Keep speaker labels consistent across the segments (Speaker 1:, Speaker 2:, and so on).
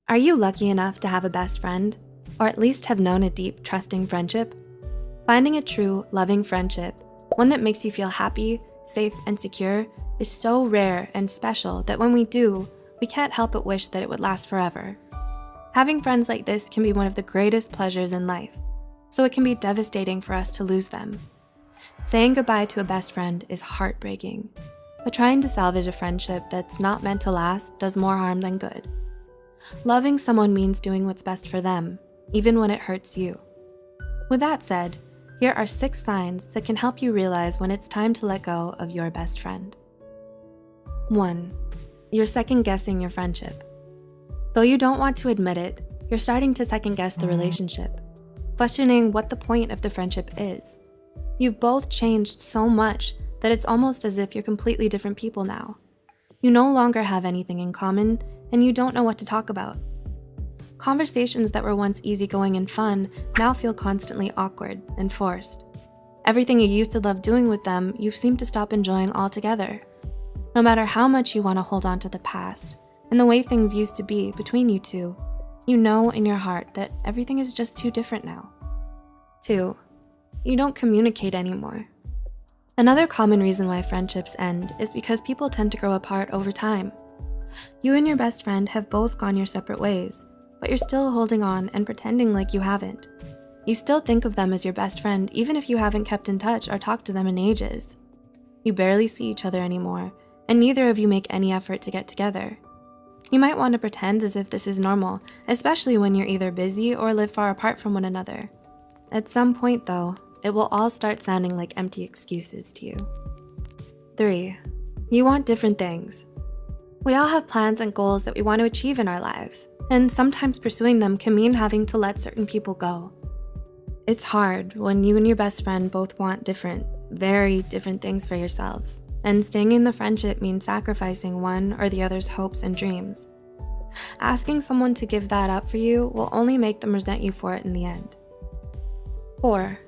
Speaker 1: Are you lucky enough to have a best friend, or at least have known a deep, trusting friendship? Finding a true, loving friendship, one that makes you feel happy, safe, and secure, is so rare and special that when we do, we can't help but wish that it would last forever. Having friends like this can be one of the greatest pleasures in life, so it can be devastating for us to lose them. Saying goodbye to a best friend is heartbreaking, but trying to salvage a friendship that's not meant to last does more harm than good. Loving someone means doing what's best for them, even when it hurts you. With that said, here are 6 signs that can help you realize when it's time to let go of your best friend. 1. You're second-guessing your friendship. Though you don't want to admit it, you're starting to second-guess the relationship, questioning what the point of the friendship is. You've both changed so much that it's almost as if you're completely different people now. You no longer have anything in common, and you don't know what to talk about. Conversations that were once easygoing and fun now feel constantly awkward and forced. Everything you used to love doing with them, you've seemed to stop enjoying altogether. No matter how much you want to hold on to the past and the way things used to be between you two, you know in your heart that everything is just too different now. 2. You don't communicate anymore. Another common reason why friendships end is because people tend to grow apart over time. You and your best friend have both gone your separate ways, but you're still holding on and pretending like you haven't. You still think of them as your best friend even if you haven't kept in touch or talked to them in ages. You barely see each other anymore, and neither of you make any effort to get together. You might want to pretend as if this is normal, especially when you're either busy or live far apart from one another. At some point though, it will all start sounding like empty excuses to you. 3. You want different things. We all have plans and goals that we want to achieve in our lives, and sometimes pursuing them can mean having to let certain people go. It's hard when you and your best friend both want different, very different things for yourselves, and staying in the friendship means sacrificing one or the other's hopes and dreams. Asking someone to give that up for you will only make them resent you for it in the end. 4.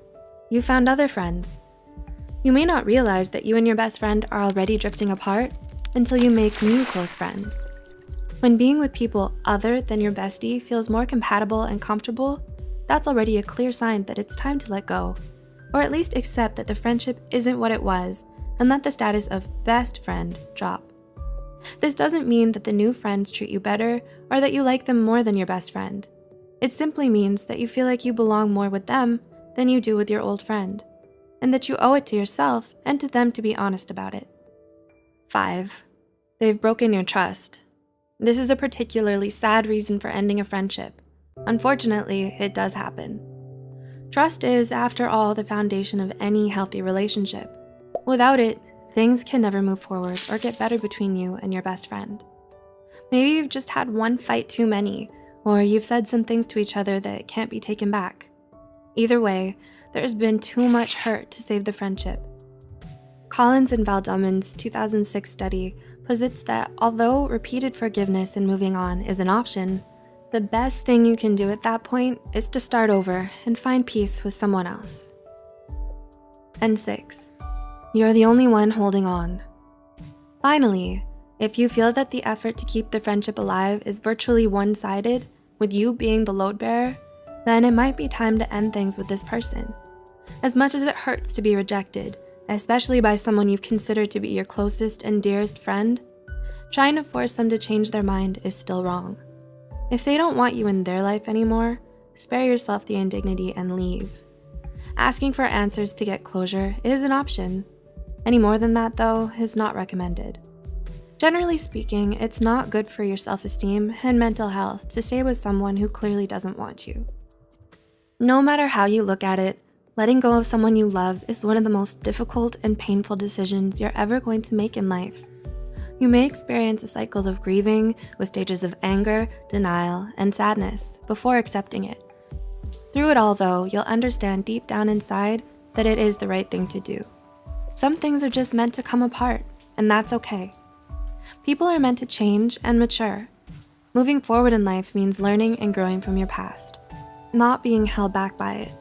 Speaker 1: You found other friends. You may not realize that you and your best friend are already drifting apart until you make new close friends. When being with people other than your bestie feels more compatible and comfortable, that's already a clear sign that it's time to let go, or at least accept that the friendship isn't what it was and let the status of best friend drop. This doesn't mean that the new friends treat you better or that you like them more than your best friend. It simply means that you feel like you belong more with them than you do with your old friend, and that you owe it to yourself and to them to be honest about it. 5. They've broken your trust. This is a particularly sad reason for ending a friendship. Unfortunately, it does happen. Trust is, after all, the foundation of any healthy relationship. Without it, things can never move forward or get better between you and your best friend. Maybe you've just had one fight too many, or you've said some things to each other that can't be taken back. Either way, there has been too much hurt to save the friendship. Collins and Valdeman's 2006 study posits that although repeated forgiveness and moving on is an option, the best thing you can do at that point is to start over and find peace with someone else. And 6. You're the only one holding on. Finally, if you feel that the effort to keep the friendship alive is virtually one-sided, with you being the load bearer, then it might be time to end things with this person. As much as it hurts to be rejected, especially by someone you've considered to be your closest and dearest friend, trying to force them to change their mind is still wrong. If they don't want you in their life anymore, spare yourself the indignity and leave. Asking for answers to get closure is an option. Any more than that, though, is not recommended. Generally speaking, it's not good for your self-esteem and mental health to stay with someone who clearly doesn't want you. No matter how you look at it, letting go of someone you love is one of the most difficult and painful decisions you're ever going to make in life. You may experience a cycle of grieving with stages of anger, denial, and sadness before accepting it. Through it all, though, you'll understand deep down inside that it is the right thing to do. Some things are just meant to come apart, and that's okay. People are meant to change and mature. Moving forward in life means learning and growing from your past, not being held back by it.